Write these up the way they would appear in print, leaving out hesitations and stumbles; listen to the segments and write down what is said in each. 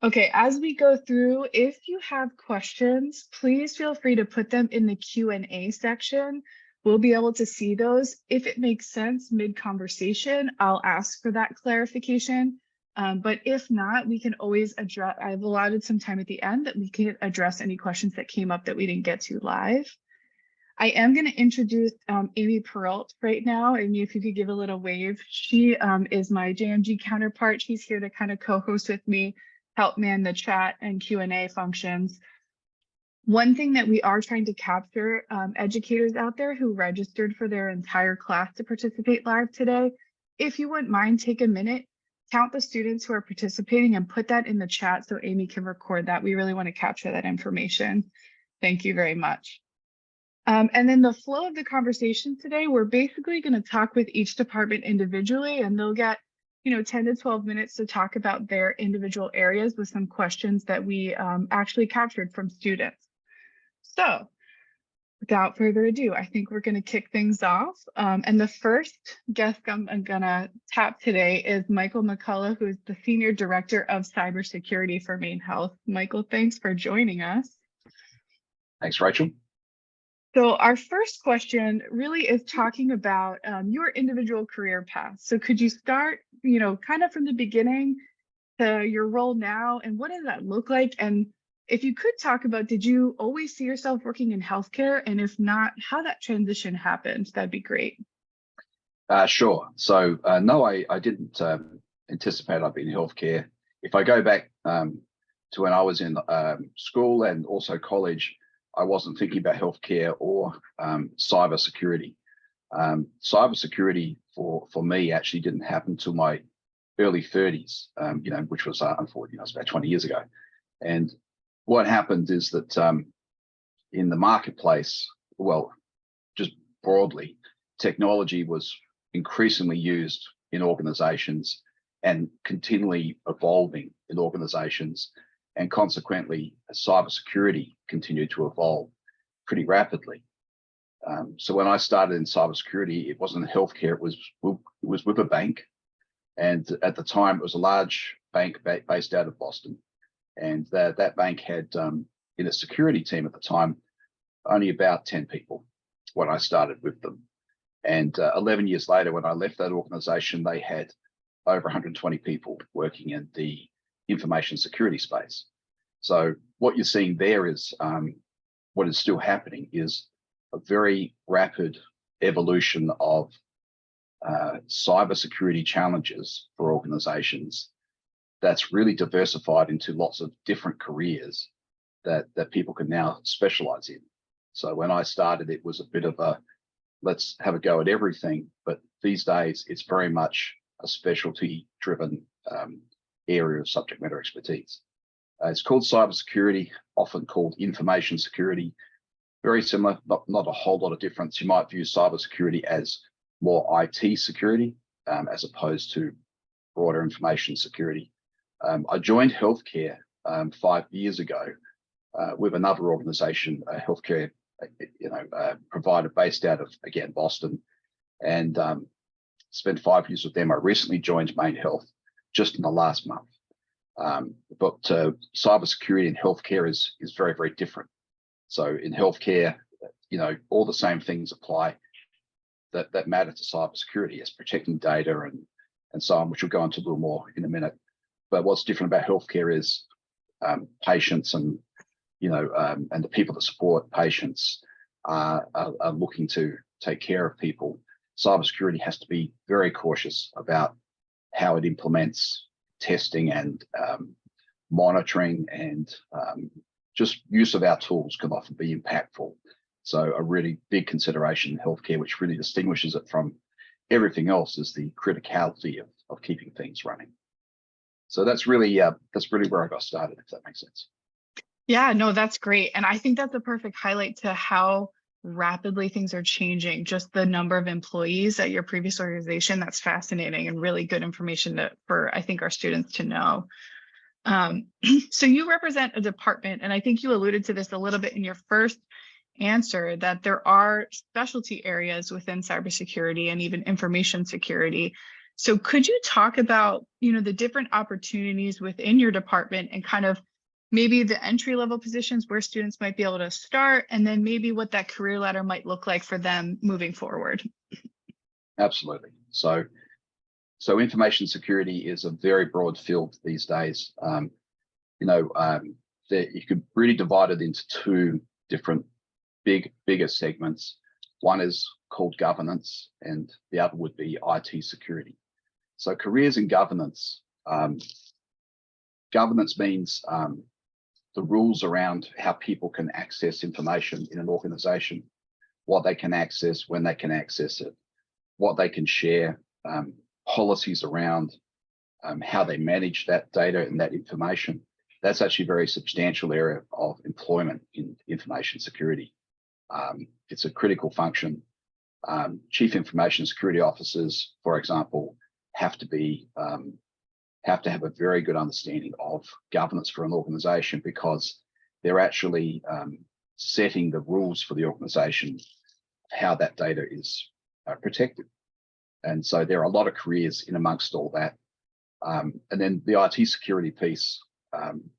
Okay, as we go through, if you have questions, please feel free to put them in the Q&A section. We'll be able to see those. If it makes sense mid-conversation, I'll ask for that clarification. But if not, we can always address, I've allotted some time at the end that we can address any questions that came up that we didn't get to live. I am going to introduce Amy Peralt right now. Amy, if you could give a little wave. She is my JMG counterpart. She's here to kind of co-host with me, help man the chat and Q&A functions. One thing that we are trying to capture, educators out there who registered for their entire class to participate live today, if you wouldn't mind, take a minute, count the students who are participating and put that in the chat so Amy can record that. We really want to capture that information. Thank you very much. And then the flow of the conversation today, we're basically going to talk with each department individually, and they'll get 10 to 12 minutes to talk about their individual areas with some questions that we actually captured from students. So without further ado, I think we're going to kick things off. And the first guest I'm going to tap today is Michael McCullough, who is the Senior Director of Cybersecurity for MaineHealth. Michael, thanks for joining us. Thanks, Rachel. So our first question really is talking about your individual career path. So could you start, kind of from the beginning to your role now, and what does that look like? And if you could talk about, did you always see yourself working in healthcare? And if not, how that transition happened, that'd be great. Sure. So no, I didn't anticipate I'd be in healthcare. If I go back to when I was in school and also college, I wasn't thinking about healthcare or cybersecurity. Cybersecurity for me actually didn't happen till my early 30s, which was unfortunately, it was about 20 years ago. And what happened is that in the marketplace, well, just broadly, technology was increasingly used in organizations and continually evolving in organizations. And consequently, cybersecurity continued to evolve pretty rapidly. So when I started in cybersecurity, it wasn't healthcare, it was with a bank. And at the time, it was a large bank based out of Boston. And that bank had, in its security team at the time, only about 10 people when I started with them. And 11 years later, when I left that organization, they had over 120 people working in the information security space. So what you're seeing there is what is still happening is a very rapid evolution of cybersecurity challenges for organizations that's really diversified into lots of different careers that people can now specialize in. So when I started, it was a bit of a, let's have a go at everything. But these days, it's very much a specialty driven area of subject matter expertise. It's called cybersecurity, often called information security. Very similar, not a whole lot of difference. You might view cybersecurity as more IT security as opposed to broader information security. I joined healthcare 5 years ago with another organization, a healthcare provider based out of, again, Boston, and spent 5 years with them. I recently joined MaineHealth just in the last month. But cybersecurity in healthcare is very, very different. So in healthcare, all the same things apply that matter to cybersecurity, as protecting data and so on, which we'll go into a little more in a minute. But what's different about healthcare is patients and the people that support patients are looking to take care of people. Cybersecurity has to be very cautious about how it implements testing and monitoring, and just use of our tools can often be impactful. So a really big consideration in healthcare, which really distinguishes it from everything else, is the criticality of keeping things running. So that's really where I got started, if that makes sense. Yeah, no, that's great. And I think that's a perfect highlight to how rapidly things are changing. Just the number of employees at your previous organization, that's fascinating and really good information for, I think, our students to know. So you represent a department, and I think you alluded to this a little bit in your first answer, that there are specialty areas within cybersecurity and even information security. So could you talk about, the different opportunities within your department and kind of maybe the entry level positions where students might be able to start, and then maybe what that career ladder might look like for them moving forward? Absolutely. So information security is a very broad field these days. You could really divide it into two different bigger segments. One is called governance, and the other would be IT security. So careers in governance. Governance means the rules around how people can access information in an organization, what they can access, when they can access it, what they can share, policies around how they manage that data and that information. That's actually a very substantial area of employment in information security. It's a critical function. Chief information security officers, for example, have to have a very good understanding of governance for an organization, because they're actually setting the rules for the organization, how that data is protected. And so there are a lot of careers in amongst all that. And then the IT security piece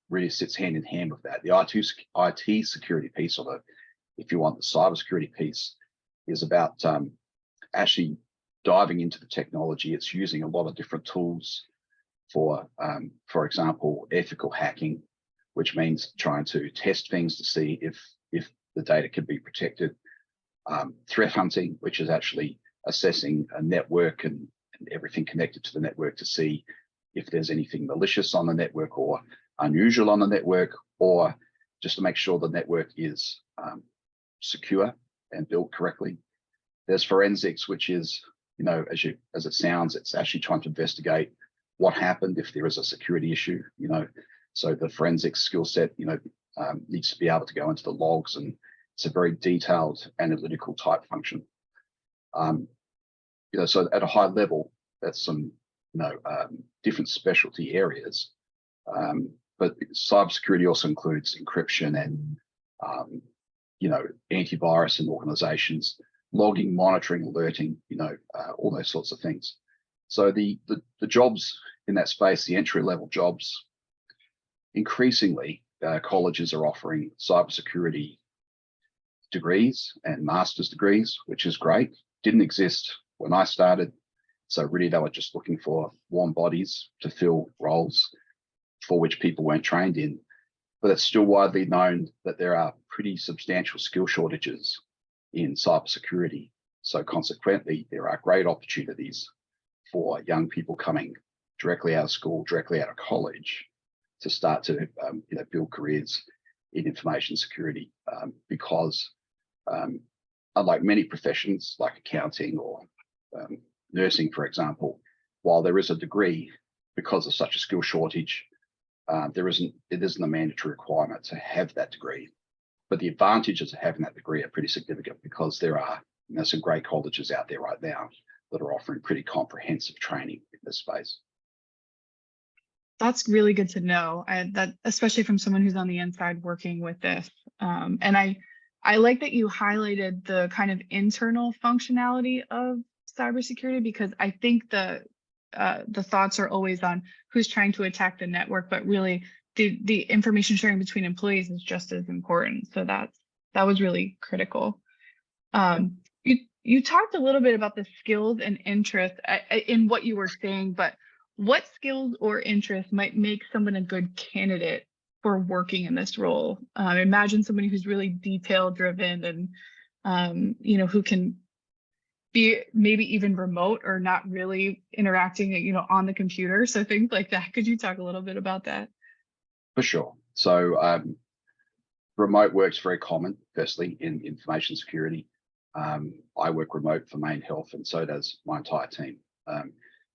really sits hand in hand with that. The IT security piece, or if you want, the cybersecurity piece, is about actually diving into the technology. It's using a lot of different tools for example, ethical hacking, which means trying to test things to see if the data can be protected. Threat hunting, which is actually assessing a network and everything connected to the network to see if there's anything malicious on the network or unusual on the network, or just to make sure the network is secure and built correctly. There's forensics, which is, as it sounds, it's actually trying to investigate what happened if there is a security issue. So the forensics skill set, needs to be able to go into the logs, and it's a very detailed analytical type function. So at a high level, that's some, different specialty areas. But cybersecurity also includes encryption and, antivirus in organizations, logging, monitoring, alerting, all those sorts of things. So the jobs in that space, the entry level jobs, increasingly colleges are offering cybersecurity degrees and master's degrees, which is great. Didn't exist when I started. So really they were just looking for warm bodies to fill roles for which people weren't trained in. But it's still widely known that there are pretty substantial skill shortages in cybersecurity. So consequently, there are great opportunities for young people coming directly out of school, directly out of college, to start to build careers in information security, because unlike many professions like accounting or nursing, for example, while there is a degree, because of such a skill shortage, it isn't a mandatory requirement to have that degree. But the advantages of having that degree are pretty significant, because there are some great colleges out there right now that are offering pretty comprehensive training in this space. That's really good to know. That especially from someone who's on the inside working with this. And I like that you highlighted the kind of internal functionality of cybersecurity, because I think the thoughts are always on who's trying to attack the network, but really the information sharing between employees is just as important. So that was really critical. You talked a little bit about the skills and interest in what you were saying, but what skills or interests might make someone a good candidate for working in this role? Imagine somebody who's really detail driven and who can be maybe even remote or not really interacting, on the computer. So things like that. Could you talk a little bit about that? For sure. So remote work's very common, firstly, in information security. I work remote for MaineHealth, and so does my entire team.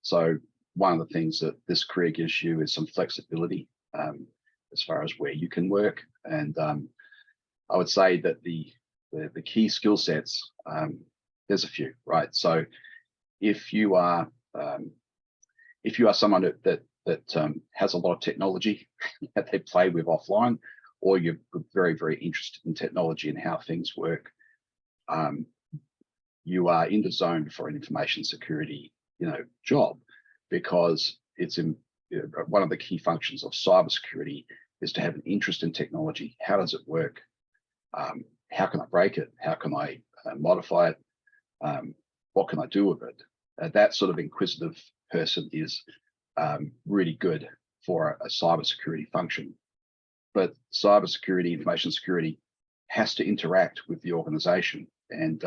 So one of the things that this career gives you is some flexibility as far as where you can work. And I would say that the key skill sets, there's a few, right? So if you are someone that has a lot of technology that they play with offline, or you're very, very interested in technology and how things work, you are in the zone for an information security, job. because it's in, one of the key functions of cybersecurity is to have an interest in technology. How does it work? How can I break it? How can I modify it? What can I do with it? That sort of inquisitive person is really good for a cybersecurity function. But cybersecurity, information security has to interact with the organization, and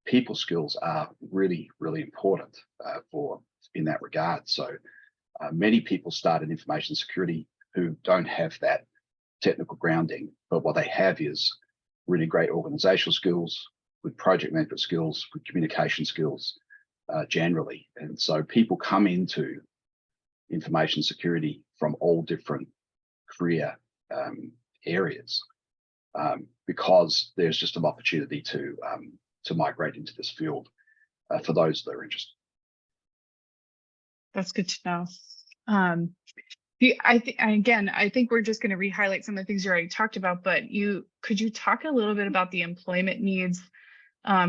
people skills are really, really important for in that regard. So many people start in information security who don't have that technical grounding, but what they have is really great organizational skills, with project management skills, with communication skills generally. And so people come into information security from all different career areas because there's just an opportunity to migrate into this field for those that are interested. That's good to know. I think we're just going to re-highlight some of the things you already talked about, but could you talk a little bit about the employment needs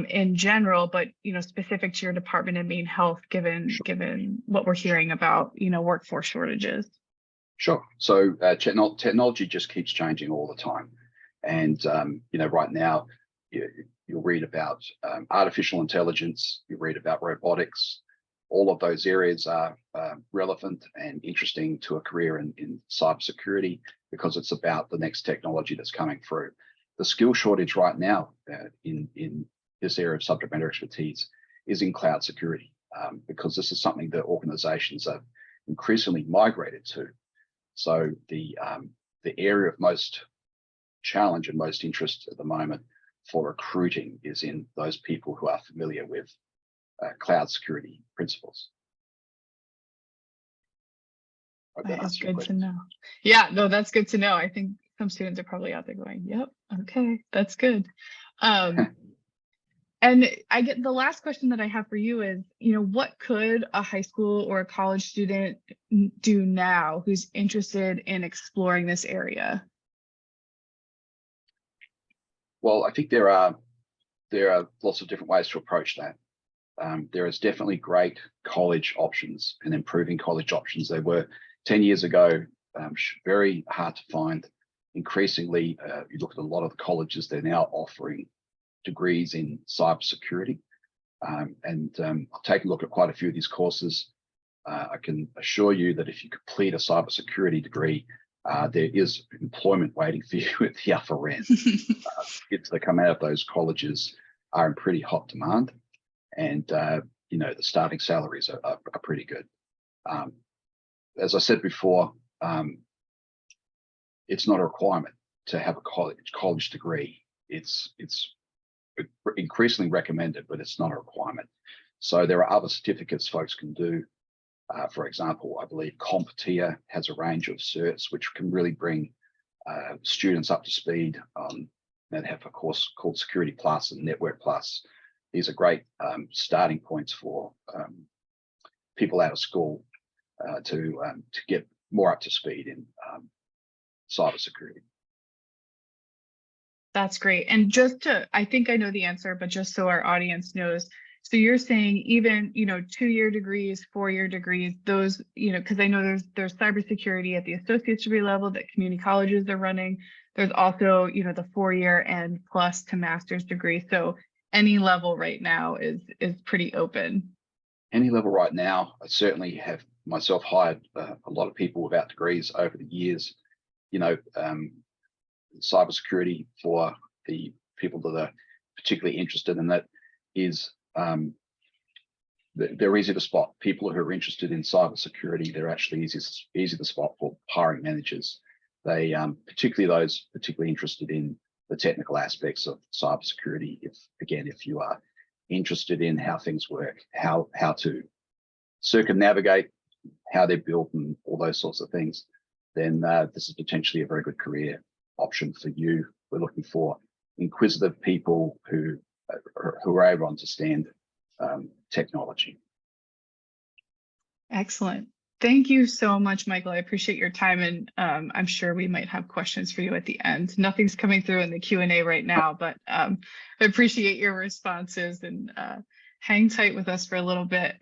in general, but specific to your department in MaineHealth, given what we're hearing about workforce shortages? Sure. So technology just keeps changing all the time, and right now you'll read about artificial intelligence, you read about robotics. All of those areas are relevant and interesting to a career in cybersecurity because it's about the next technology that's coming through. The skill shortage right now in this area of subject matter expertise is in cloud security because this is something that organizations are increasingly migrated to. So the area of most challenge and most interest at the moment for recruiting is in those people who are familiar with cloud security principles. That's good to know. Yeah, no, that's good to know. I think some students are probably out there going, yep, okay, that's good. And I get the last question that I have for you is, what could a high school or a college student do now who's interested in exploring this area? Well, I think there are lots of different ways to approach that. There is definitely great college options and improving college options. They were 10 years ago, very hard to find. Increasingly, you look at a lot of the colleges, they're now offering degrees in cybersecurity. I've taken a look at quite a few of these courses. I can assure you that if you complete a cybersecurity degree, there is employment waiting for you at the upper end. Kids that come out of those colleges are in pretty hot demand. And the starting salaries are pretty good. As I said before, it's not a requirement to have a college degree. It's increasingly recommended, but it's not a requirement. So there are other certificates folks can do. For example, I believe CompTIA has a range of certs which can really bring students up to speed. That have a course called Security Plus and Network Plus. These are great starting points for people out of school to get more up to speed in cybersecurity. That's great. And I think I know the answer, but just so our audience knows, so you're saying even 2-year degrees, 4-year degrees, those because I know there's cybersecurity at the associate's degree level that community colleges are running. There's also the 4-year and plus to master's degree. So any level right now is pretty open. Any level right now. I certainly have myself hired a lot of people without degrees over the years. Cybersecurity for the people that are particularly interested in that is they're easy to spot. People who are interested in cybersecurity, they're actually easy to spot for hiring managers. They particularly those interested in the technical aspects of cybersecurity. If you are interested in how things work, how to circumnavigate, how they're built, and all those sorts of things, then this is potentially a very good career option for you. We're looking for inquisitive people who are able to understand technology. Excellent. Thank you so much, Michael. I appreciate your time, and I'm sure we might have questions for you at the end. Nothing's coming through in the Q&A right now, but I appreciate your responses, and hang tight with us for a little bit.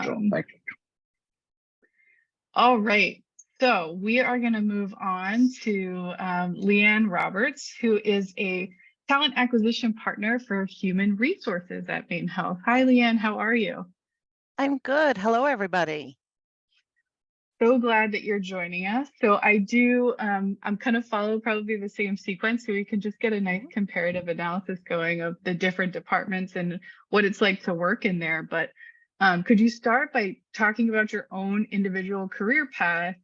Sure. Thank you. All right. So we are going to move on to Leanne Roberts, who is a talent acquisition partner for human resources at MaineHealth. Hi, Leanne. How are you? I'm good. Hello, everybody. So glad that you're joining us. So I'm kind of follow probably the same sequence so we can just get a nice Mhm. comparative analysis going of the different departments and what it's like to work in there. But could you start by talking about your own individual career path,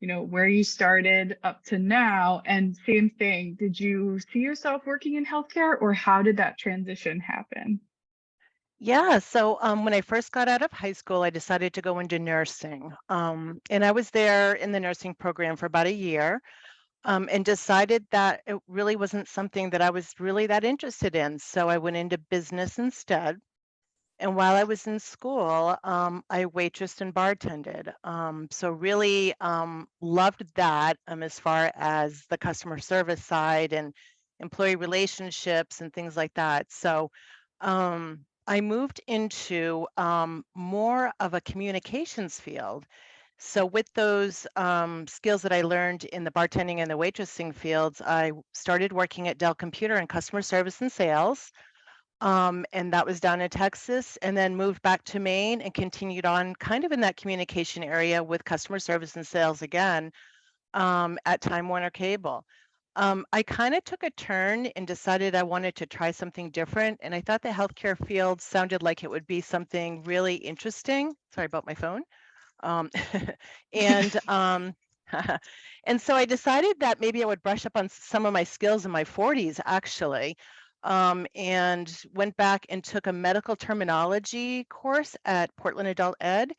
where you started up to now? And same thing, did you see yourself working in healthcare or how did that transition happen? Yeah, so when I first got out of high school, I decided to go into nursing. And I was there in the nursing program for about a year, and decided that it really wasn't something that I was really that interested in. So I went into business instead. And while I was in school, I waitressed and bartended. So really loved that as far as the customer service side and employee relationships and things like that. So I moved into more of a communications field. So with those skills that I learned in the bartending and the waitressing fields, I started working at Dell Computer in customer service and sales, and that was down in Texas, and then moved back to Maine and continued on kind of in that communication area with customer service and sales again, at Time Warner Cable. I kind of took a turn and decided I wanted to try something different, and I thought the healthcare field sounded like it would be something really interesting. Sorry about my phone. Um, and and so I decided that maybe I would brush up on some of my skills in my 40s, actually, and went back and took a medical terminology course at Portland Adult Ed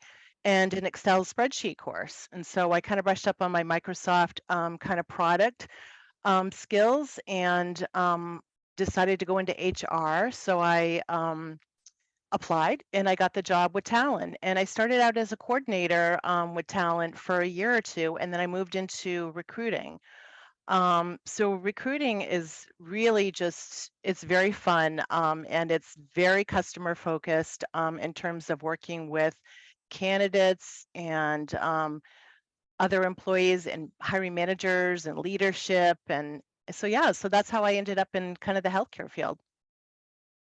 and an Excel spreadsheet course. And so I kind of brushed up on my Microsoft kind of product skills and decided to go into HR. So I applied and I got the job with Talent. And I started out as a coordinator with Talent for a year or two, and then I moved into recruiting. So recruiting is really just, it's very fun, and it's very customer focused in terms of working with candidates and other employees and hiring managers and leadership. And so, yeah, so that's how I ended up in kind of the healthcare field.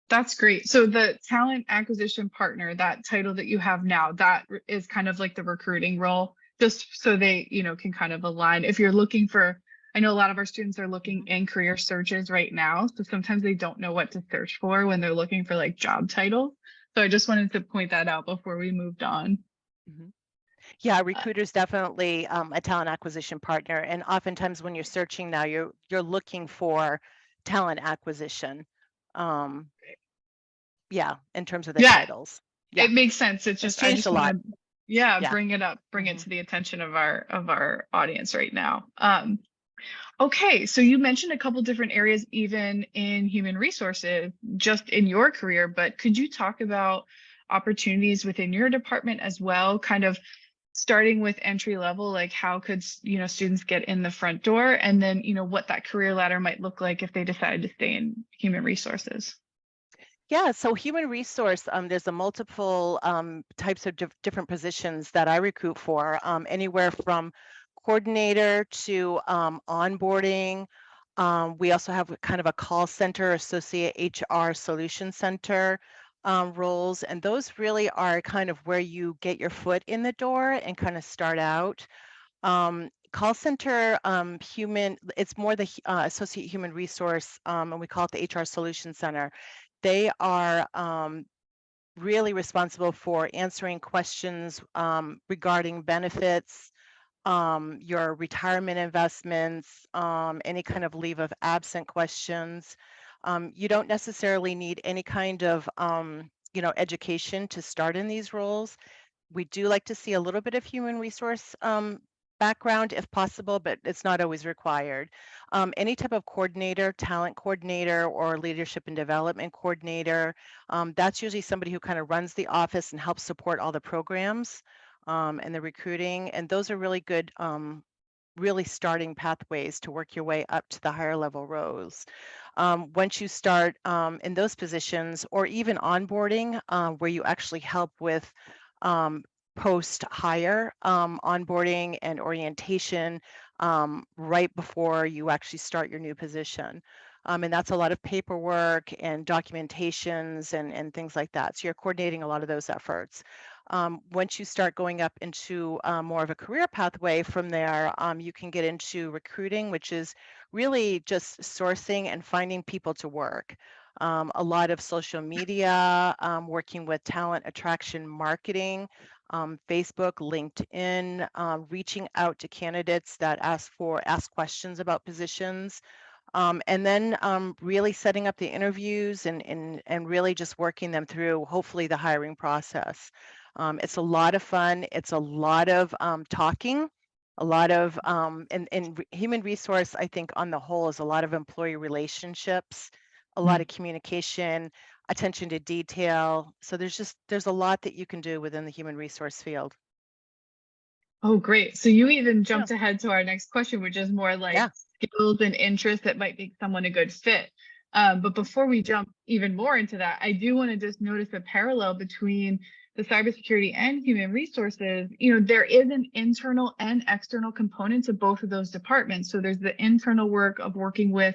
That's great. So the talent acquisition partner, that title that you have now, is kind of like the recruiting role, just so they, can kind of align. If you're looking for, I know a lot of our students are looking Mhm. in career searches right now, so sometimes they don't know what to search for when they're looking for like job titles. So I just wanted to point that out before we moved on. Mhm. Yeah, Uh, recruiter's definitely a talent acquisition partner, and oftentimes when you're searching now, you're looking for talent acquisition. Um, yeah, in terms of the yeah, titles. Yeah, it makes sense. It's it's just I changed just a want lot. to, yeah, Yeah. bring it Hmm. to the attention of our audience right now. Okay, so you mentioned a couple different areas, even in human resources, just in your career, but could you talk about opportunities within your department as well? Kind of starting with entry level, like how could, students get in the front door, and then, what that career ladder might look like if they decided to stay in human resources. Yeah, so human resource, there's a multiple types of different positions that I recruit for, anywhere from coordinator to onboarding. We also have kind of a call center, associate HR solution center roles, and those really are kind of where you get your foot in the door and kind of start out. Call center it's more the associate human resource, and we call it the HR solution center. They are really responsible for answering questions regarding benefits, your retirement investments, any kind of leave of absent questions. You don't necessarily need any kind of education to start in these roles. We do like to see a little bit of human resource background if possible, but it's not always required. Any type of coordinator, talent coordinator, or leadership and development coordinator, that's usually somebody who kind of runs the office and helps support all the programs and the recruiting. And those are really good, really starting pathways to work your way up to the higher level roles. Once you start in those positions, or even onboarding, where you actually help with post-hire onboarding and orientation right before you actually start your new position. And that's a lot of paperwork and documentations and things like that. So you're coordinating a lot of those efforts. Once you start going up into more of a career pathway from there, you can get into recruiting, which is really just sourcing and finding people to work. A lot of social media, working with talent attraction marketing, Facebook, LinkedIn, reaching out to candidates that ask questions about positions. And then really setting up the interviews and really just working them through, hopefully, the hiring process. It's a lot of fun. It's a lot of talking, a lot of, and human resource, I think, on the whole, is a lot of employee relationships, a lot of communication, attention to detail. So there's a lot that you can do within the human resource field. Oh, great. So you even Yeah. jumped ahead to our next question, which is more like Yeah. skills and interests that might make someone a good fit. But before we jump even more into that, I do want to just notice a parallel between the cybersecurity and human resources. You know, there is an internal and external component to both of those departments. So there's the internal work of working with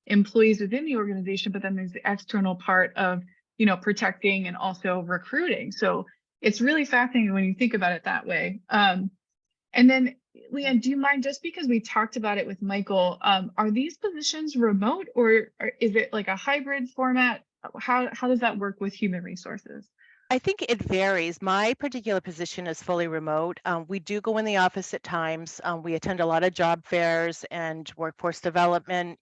employees within the organization, but then there's the external part of, you know, protecting and also recruiting. So it's really fascinating when you think about it that way. And then, Leanne, do you mind, just because we talked about it with Michael, are these positions remote, or is it like a hybrid format? How does that work with human resources? I think it varies. My particular position is fully remote. We do go in the office at times. We attend a lot of job fairs and workforce development,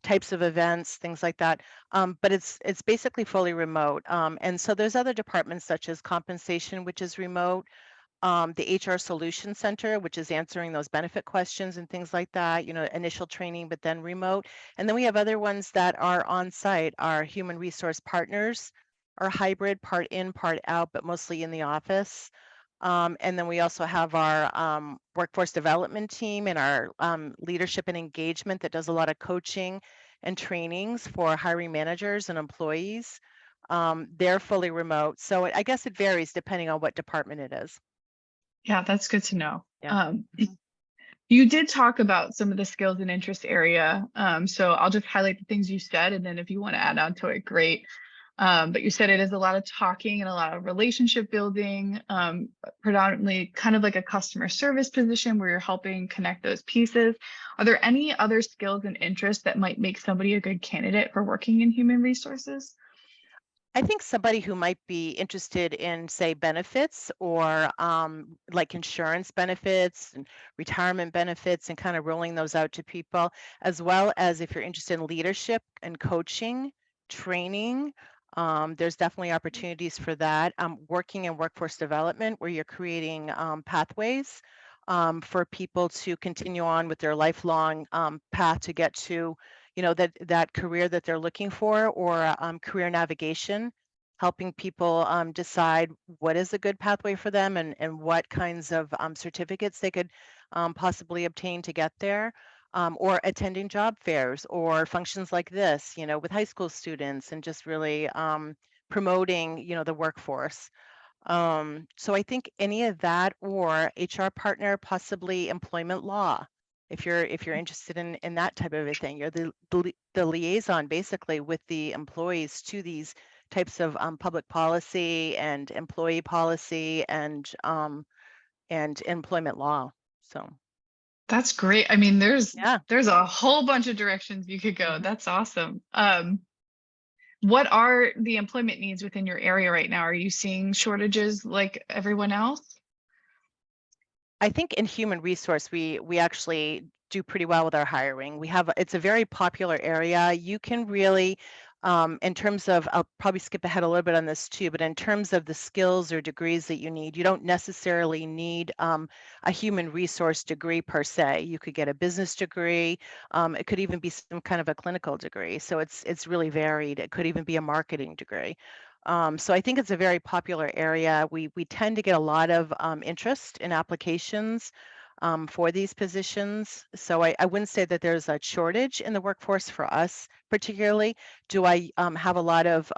types of events, things like that. But it's basically fully remote. And so there's other departments such as compensation, which is remote. The HR Solution Center, which is answering those benefit questions and things like that, initial training, but then remote. And then we have other ones that are on site. Our human resource partners are hybrid, part in, part out, but mostly in the office. And then we also have our workforce development team and our leadership and engagement that does a lot of coaching and trainings for hiring managers and employees. They're fully remote. So I guess it varies depending on what department it is. Yeah, that's good to know. Yeah. You did talk about some of the skills and interest area. So I'll just highlight the things you said, and then if you want to add on to it, great. But you said it is a lot of talking and a lot of relationship building, predominantly kind of like a customer service position where you're helping connect those pieces. Are there any other skills and interests that might make somebody a good candidate for working in human resources? I think somebody who might be interested in, say, benefits or like insurance benefits and retirement benefits and kind of rolling those out to people, as well as if you're interested in leadership and coaching, training, there's definitely opportunities for that. Working in workforce development where you're creating pathways for people to continue on with their lifelong path to get to that career that they're looking for, or career navigation, helping people decide what is a good pathway for them and what kinds of certificates they could possibly obtain to get there, or attending job fairs or functions like this, with high school students, and just really promoting, the workforce. So I think any of that, or HR partner, possibly employment law. If you're interested in that type of a thing, you're the liaison basically with the employees to these types of public policy and employee policy and employment law. So That's great. I mean, there's yeah. a whole bunch of directions you could go. That's awesome. What are the employment needs within your area right now? Are you seeing shortages like everyone else? I think in human resource, we actually do pretty well with our hiring. It's a very popular area. You can really, in terms of, I'll probably skip ahead a little bit on this too, but in terms of the skills or degrees that you need, you don't necessarily need a human resource degree per se. You could get a business degree. It could even be some kind of a clinical degree. So it's really varied. It could even be a marketing degree. So I think it's a very popular area. We tend to get a lot of interest in applications for these positions. So I wouldn't say that there's a shortage in the workforce for us particularly. Do I have a lot of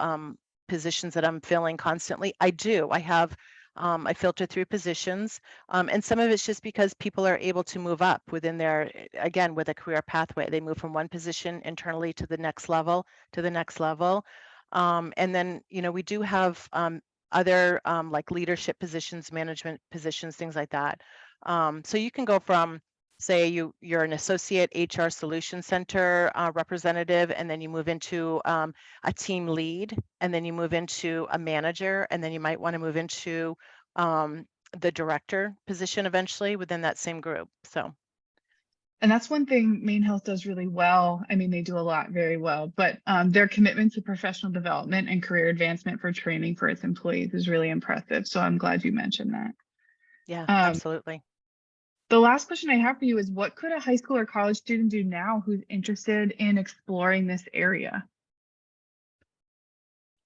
positions that I'm filling constantly? I do. I have I filter through positions, and some of it's just because people are able to move up within their, again, with a career pathway. They move from one position internally to the next level, to the next level. And then, we do have other like leadership positions, management positions, things like that. So you can go from, say you're an associate HR solution center representative, and then you move into a team lead, and then you move into a manager, and then you might want to move into the director position eventually within that same group. So And that's one thing MaineHealth does really well. I mean, they do a lot very well, but their commitment to professional development and career advancement for training for its employees is really impressive. So I'm glad you mentioned that. yeah, Um, absolutely. the last question I have for you is, what could a high school or college student do now who's interested in exploring this area?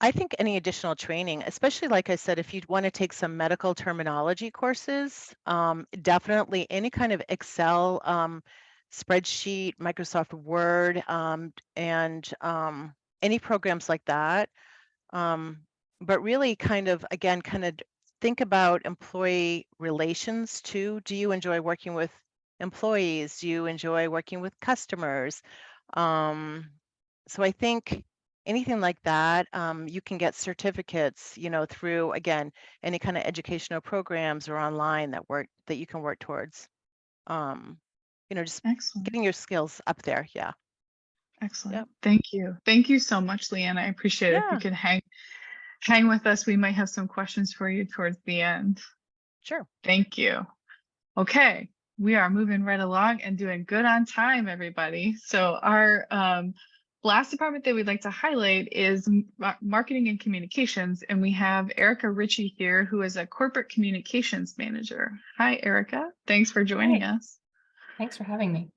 I think any additional training, especially like I said, if you'd want to take some medical terminology courses, definitely any kind of Excel, spreadsheet, Microsoft Word, and any programs like that. But really again, kind of think about employee relations too. Do you enjoy working with employees? Do you enjoy working with customers? So I think anything like that, you can get certificates, through, again, any kind of educational programs or online that you can work towards. Just Excellent. getting your skills up there. Yeah. Excellent. Yep. Thank you. Thank you so much, Leanne. I appreciate it. If you Yeah, could hang with us, we might have some questions for you towards the end. sure. Thank you. Okay, we are moving right along and doing good on time, everybody. So our last department that we'd like to highlight is marketing and communications. And we have Erica Ritchie here, who is a corporate communications manager. Hi, Erica. Thanks for joining Hi, us. thanks for having me.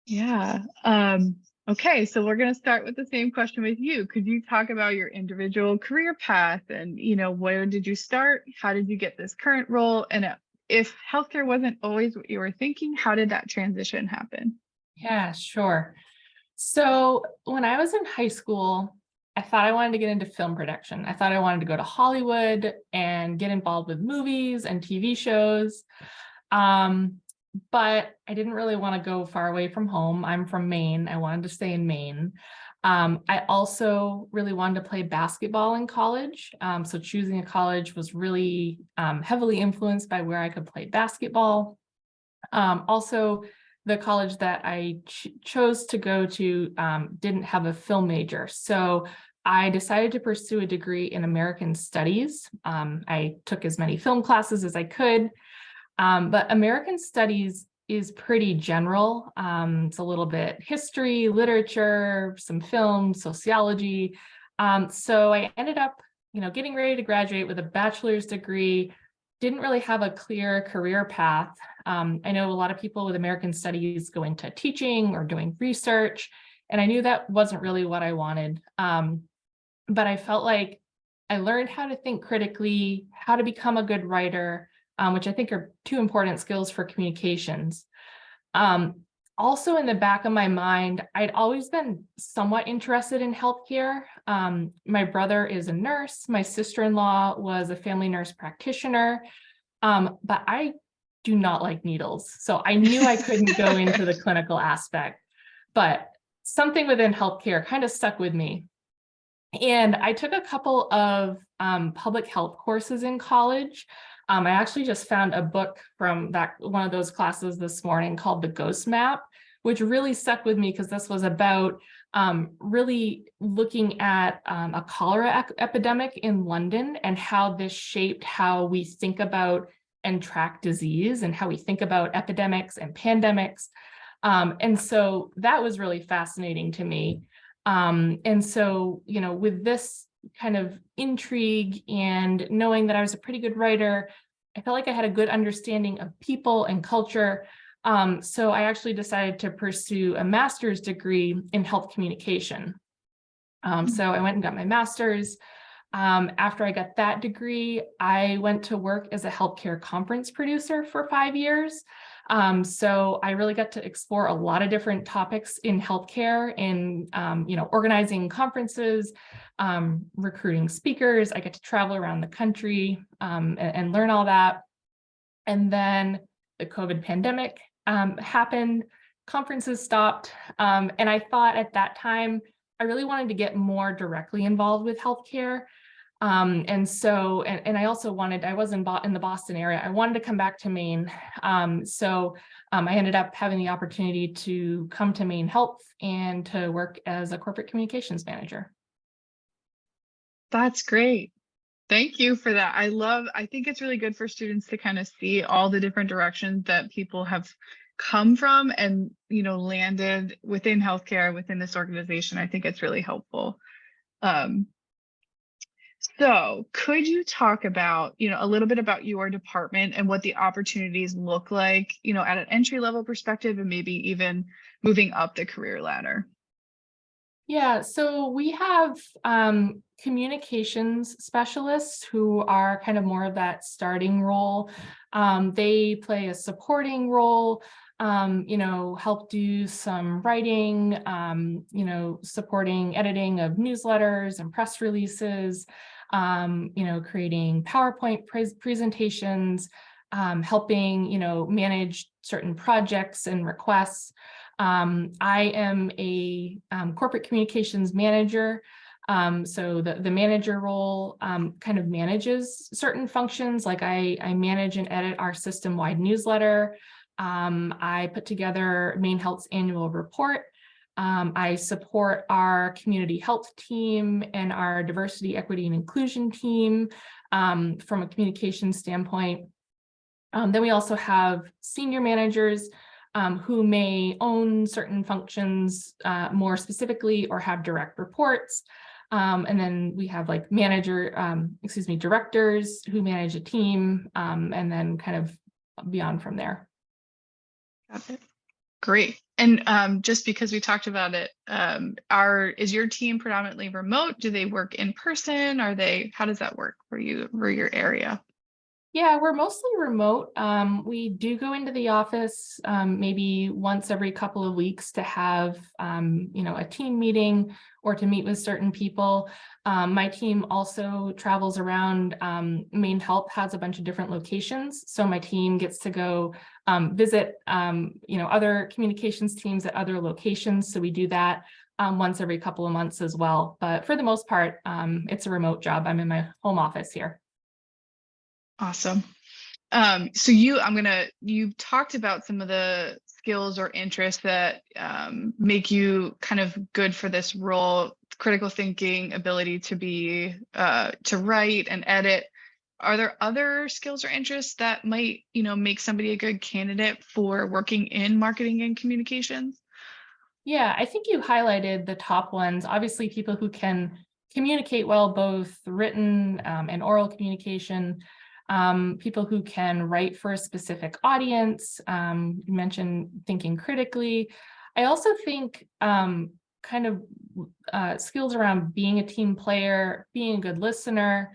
Yeah. Okay, so we're going to start with the same question with you. Could you talk about your individual career path and, where did you start? How did you get this current role? And if healthcare wasn't always what you were thinking, how did that transition happen? Yeah, sure. So when I was in high school, I thought I wanted to get into film production. I thought I wanted to go to Hollywood and get involved with movies and TV shows. But I didn't really want to go far away from home. I'm from Maine. I wanted to stay in Maine. I also really wanted to play basketball in college. So choosing a college was really heavily influenced by where I could play basketball. Also, the college that I chose to go to didn't have a film major. So I decided to pursue a degree in American Studies. I took as many film classes as I could. But American Studies is pretty general. It's a little bit history, literature, some film, sociology. So I ended up, getting ready to graduate with a bachelor's degree. Didn't really have a clear career path. I know a lot of people with American Studies go into teaching or doing research, and I knew that wasn't really what I wanted. But I felt like I learned how to think critically, how to become a good writer, which I think are two important skills for communications. Also in the back of my mind, I'd always been somewhat interested in healthcare. My brother is a nurse. My sister-in-law was a family nurse practitioner, but I do not like needles. So I knew I couldn't go into the clinical aspect, but something within healthcare kind of stuck with me. And I took a couple of public health courses in college. I actually just found a book from one of those classes this morning called The Ghost Map, which really stuck with me because this was about really looking at a cholera epidemic in London and how this shaped how we think about and track disease and how we think about epidemics and pandemics. And so that was really fascinating to me. And so, with this kind of intrigue and knowing that I was a pretty good writer, I felt like I had a good understanding of people and culture. So I actually decided to pursue a master's degree in health communication. So I went and got my master's. After I got that degree, I went to work as a healthcare conference producer for 5 years. So I really got to explore a lot of different topics in healthcare, in organizing conferences, recruiting speakers. I get to travel around the country and learn all that. And then the COVID pandemic happened, conferences stopped. And I thought at that time, I really wanted to get more directly involved with healthcare. And so, and I also wanted, I was in the Boston area. I wanted to come back to Maine. So I ended up having the opportunity to come to MaineHealth and to work as a corporate communications manager. That's great. Thank you for that. I think it's really good for students to kind of see all the different directions that people have come from and, landed within healthcare, within this organization. I think it's really helpful. So could you talk about, a little bit about your department and what the opportunities look like, at an entry level perspective and maybe even moving up the career ladder? Yeah, so we have communications specialists who are kind of more of that starting role. They play a supporting role, help do some writing, supporting editing of newsletters and press releases, creating PowerPoint presentations, helping, manage certain projects and requests. I am a corporate communications manager. So the manager role kind of manages certain functions, like I manage and edit our system-wide newsletter. I put together MaineHealth's annual report. I support our community health team and our diversity, equity, and inclusion team from a communication standpoint. Then we also have senior managers who may own certain functions more specifically or have direct reports. And then we have like directors who manage a team, and then kind of beyond from there. Got it. Great. And just because we talked about it, is your team predominantly remote? Do they work in person? How does that work for you, for your area? Yeah, we're mostly remote. We do go into the office maybe once every couple of weeks to have, a team meeting or to meet with certain people. My team also travels around. MaineHealth has a bunch of different locations. So my team gets to go visit, other communications teams at other locations. So we do that once every couple of months as well. But for the most part, it's a remote job. I'm in my home office here. Awesome. So you talked about some of the skills or interests that make you kind of good for this role, critical thinking, ability to write and edit. Are there other skills or interests that might, make somebody a good candidate for working in marketing and communications? Yeah, I think you highlighted the top ones. Obviously, people who can communicate well, both written and oral communication. People who can write for a specific audience. You mentioned thinking critically. I also think skills around being a team player, being a good listener,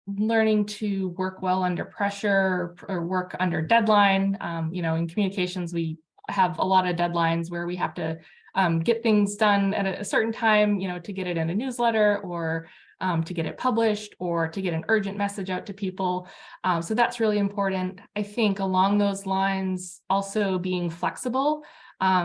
learning to work well under pressure or work under deadline. In communications, we have a lot of deadlines where we have to get things done at a certain time, to get it in a newsletter or to get it published or to get an urgent message out to people. So that's really important. I think along those lines, also being flexible.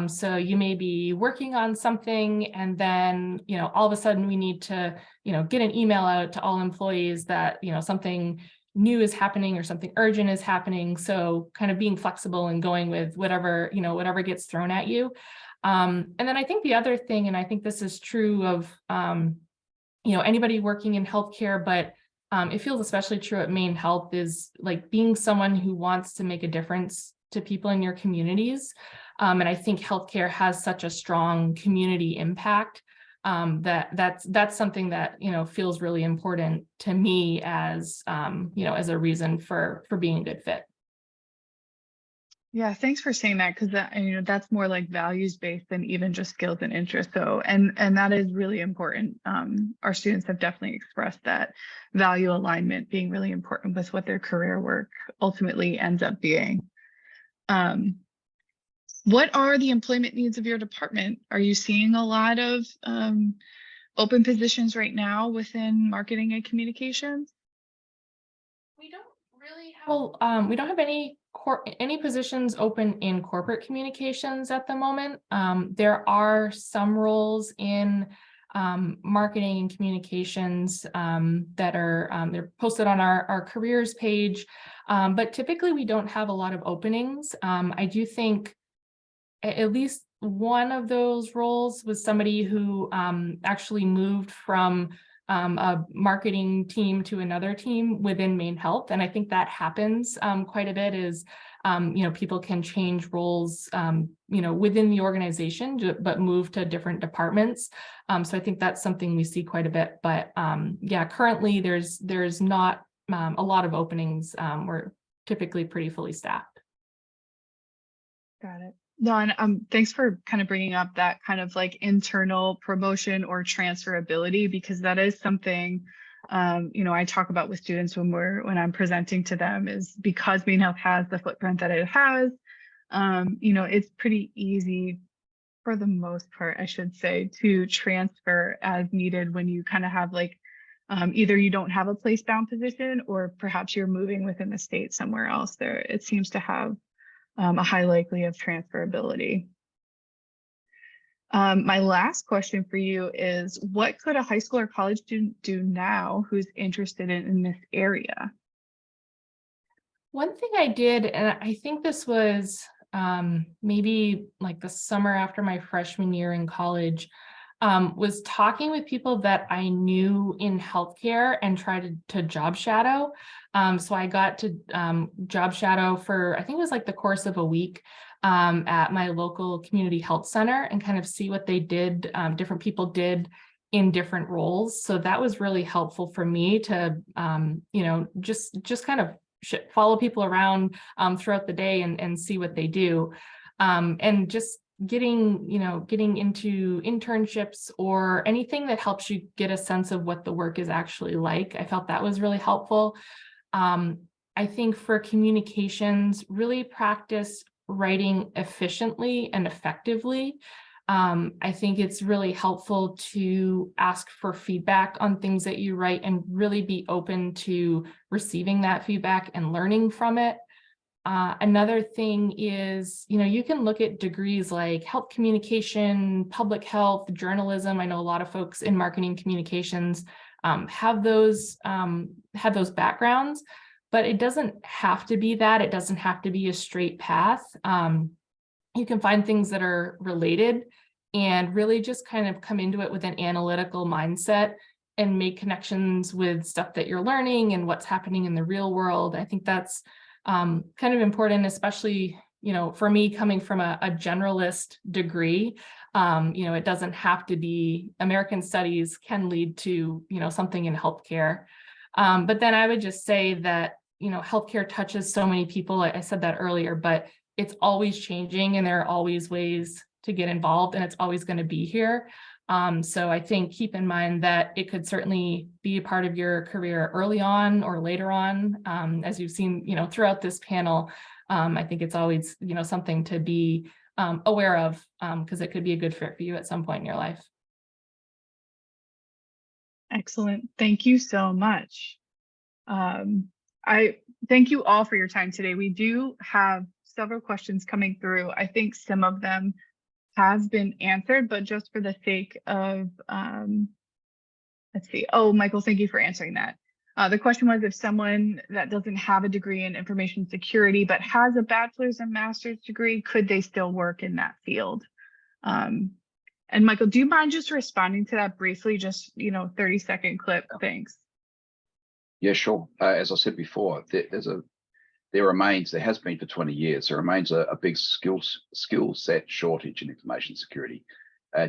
So you may be working on something and then, all of a sudden we need to, get an email out to all employees that, something new is happening or something urgent is happening. So kind of being flexible and going with whatever gets thrown at you. And then I think the other thing, and I think this is true of, anybody working in healthcare, but it feels especially true at MaineHealth, is like being someone who wants to make a difference to people in your communities. And I think healthcare has such a strong community impact that's something that, feels really important to me as, as a reason for being a good fit. Yeah, thanks for saying that, because that's more like values based than even just skills and interests. So and that is really important. Our students have definitely expressed that value alignment being really important with what their career work ultimately ends up being. What are the employment needs of your department? Are you seeing a lot of open positions right now within marketing and communications? We don't really have we don't have any positions open in corporate communications at the moment. There are some roles in marketing and communications that are they're posted on our careers page, but typically we don't have a lot of openings. I do think at least one of those roles was somebody who actually moved from a marketing team to another team within MaineHealth. And I think that happens quite a bit is, people can change roles, within the organization, but move to different departments. So I think that's something we see quite a bit. But yeah, currently there's not a lot of openings. We're typically pretty fully staffed. Got it. No, and thanks for kind of bringing up that kind of like internal promotion or transferability, because that is something I talk about with students when I'm presenting to them, is because MaineHealth has the footprint that it has, it's pretty easy for the most part, I should say, to transfer as needed when you kind of have like either you don't have a place bound position or perhaps you're moving within the state somewhere else. There, it seems to have a high likelihood of transferability. My last question for you is, what could a high school or college student do now who's interested in this area? One thing I did, and I think this was maybe like the summer after my freshman year in college, was talking with people that I knew in healthcare and tried to job shadow. So I got to job shadow for, I think it was like the course of a week at my local community health center and kind of see what they did, different people did in different roles. So that was really helpful for me to, just kind of follow people around throughout the day and see what they do. And just getting into internships or anything that helps you get a sense of what the work is actually like. I felt that was really helpful. I think for communications, really practice writing efficiently and effectively. I think it's really helpful to ask for feedback on things that you write and really be open to receiving that feedback and learning from it. Another thing is, you can look at degrees like health communication, public health, journalism. I know a lot of folks in marketing communications have those backgrounds, but it doesn't have to be that. It doesn't have to be a straight path. You can find things that are related and really just kind of come into it with an analytical mindset and make connections with stuff that you're learning and what's happening in the real world. I think that's kind of important, especially, for me coming from a generalist degree. It doesn't have to be American studies can lead to, something in healthcare. But then I would just say that, healthcare touches so many people. I said that earlier, but it's always changing and there are always ways to get involved and it's always going to be here. So I think keep in mind that it could certainly be a part of your career early on or later on. As you've seen, throughout this panel, I think it's always, something to be aware of because it could be a good fit for you at some point in your life. Excellent. Thank you so much. I thank you all for your time today. We do have several questions coming through. I think some of them has been answered, but just for the sake of, let's see. Oh, Michael, thank you for answering that. The question was, if someone that doesn't have a degree in information security, but has a bachelor's and master's degree, could they still work in that field? And Michael, do you mind just responding to that briefly? Just, 30-second clip. Thanks. Yeah, sure. As I said before, there has been for 20 years, there remains a big skill set shortage in information security,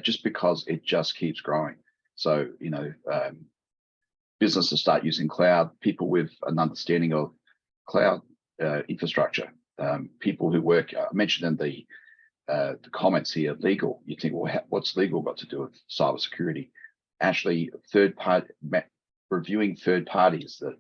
just because it just keeps growing. So, businesses start using cloud, people with an understanding of cloud infrastructure, people who work, I mentioned in the comments here, legal. You think, well, what's legal got to do with cybersecurity? Actually, reviewing third parties that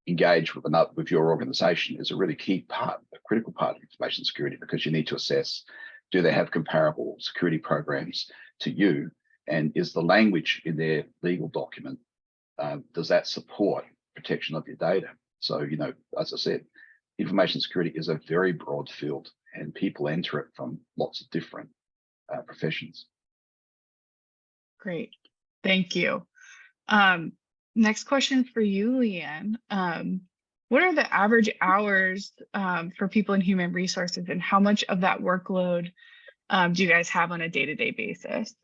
engage with your organization is a really key part of critical part of information security, because you need to assess, do they have comparable security programs to you? And is the language in their legal document, does that support protection of your data? So, you know, as I said, information security is a very broad field and people enter it from lots of different professions. Great. Thank you. Next question for you, Leanne. What are the average hours for people in human resources, and how much of that workload do you guys have on a day-to-day basis?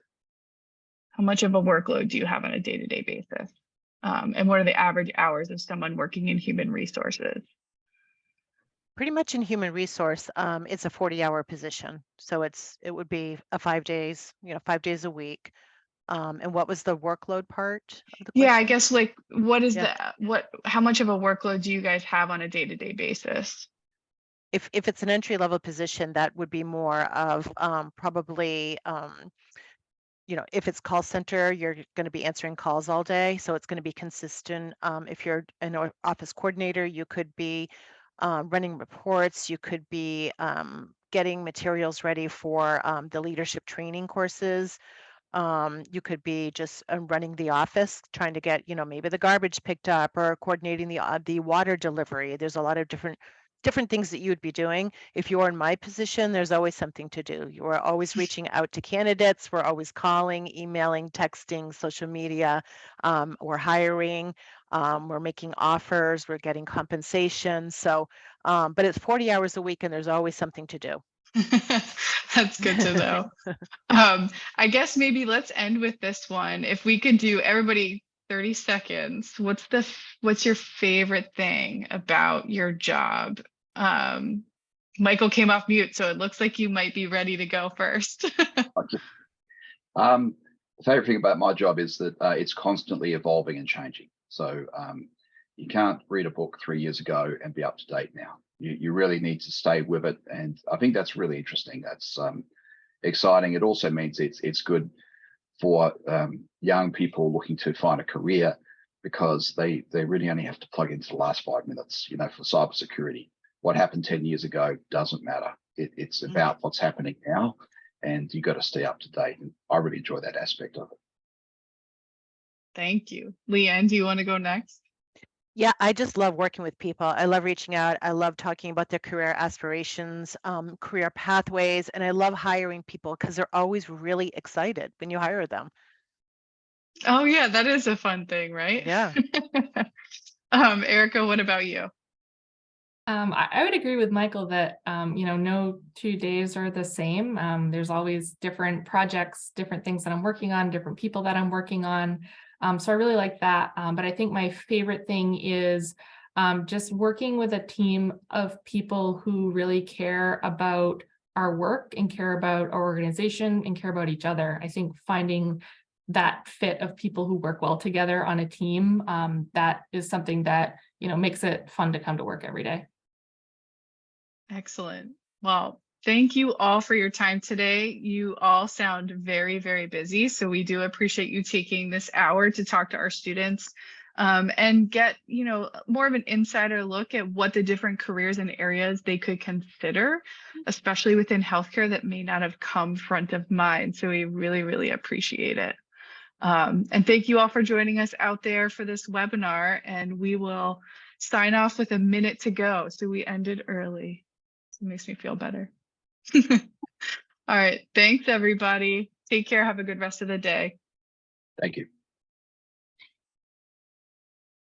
How much of a workload do you have on a day-to-day basis? And what are the average hours of someone working in human resources? Pretty much in human resource, it's a 40-hour position. So it would be a 5 days, 5 days a week. And what was the workload part of the question? Yeah, I guess like what is Yeah. how much of a workload do you guys have on a day-to-day basis? If it's an entry level position, that would be more of probably if it's call center, you're going to be answering calls all day, so it's going to be consistent. If you're an office coordinator, you could be running reports, you could be getting materials ready for the leadership training courses. You could be just running the office, trying to get, maybe the garbage picked up, or coordinating the water delivery. There's a lot of different things that you would be doing. If you're in my position, there's always something to do. You are always reaching out to candidates. We're always calling, emailing, texting, social media. We're hiring. We're making offers. We're getting compensation. So, but it's 40 hours a week, and there's always something to do. That's good to know. I guess maybe let's end with this one. If we could do, everybody, 30 seconds. What's your favorite thing about your job? Michael came off mute, so it looks like you might be ready to go first. The favorite thing about my job is that it's constantly evolving and changing. So you can't read a book 3 years ago and be up to date now. You really need to stay with it, and I think that's really interesting. That's exciting. It also means it's good for young people looking to find a career, because they really only have to plug into the last 5 minutes. For cybersecurity, what happened 10 years ago doesn't matter. It's about what's happening now, and you got to stay up to date. And I really enjoy that aspect of it. Thank you. Leanne, do you want to go next? Yeah, I just love working with people. I love reaching out. I love talking about their career aspirations, career pathways, and I love hiring people because they're always really excited when you hire them. Oh yeah, that is a fun thing, right? Yeah. Erica, what about you? I would agree with Michael that, no 2 days are the same. There's always different projects, different things that I'm working on, different people that I'm working on. So I really like that. But I think my favorite thing is just working with a team of people who really care about our work and care about our organization and care about each other. I think finding that fit of people who work well together on a team, that is something that, makes it fun to come to work every day. Excellent. Well, thank you all for your time today. You all sound very, very busy, so we do appreciate you taking this hour to talk to our students and get, more of an insider look at what the different careers and areas they could consider, especially within healthcare, that may not have come front of mind. So we really, really appreciate it. And thank you all for joining us out there for this webinar, and we will sign off with a minute to go. So we ended early. It makes me feel better. All right. Thanks, everybody. Take care. Have a good rest of the day. Thank you.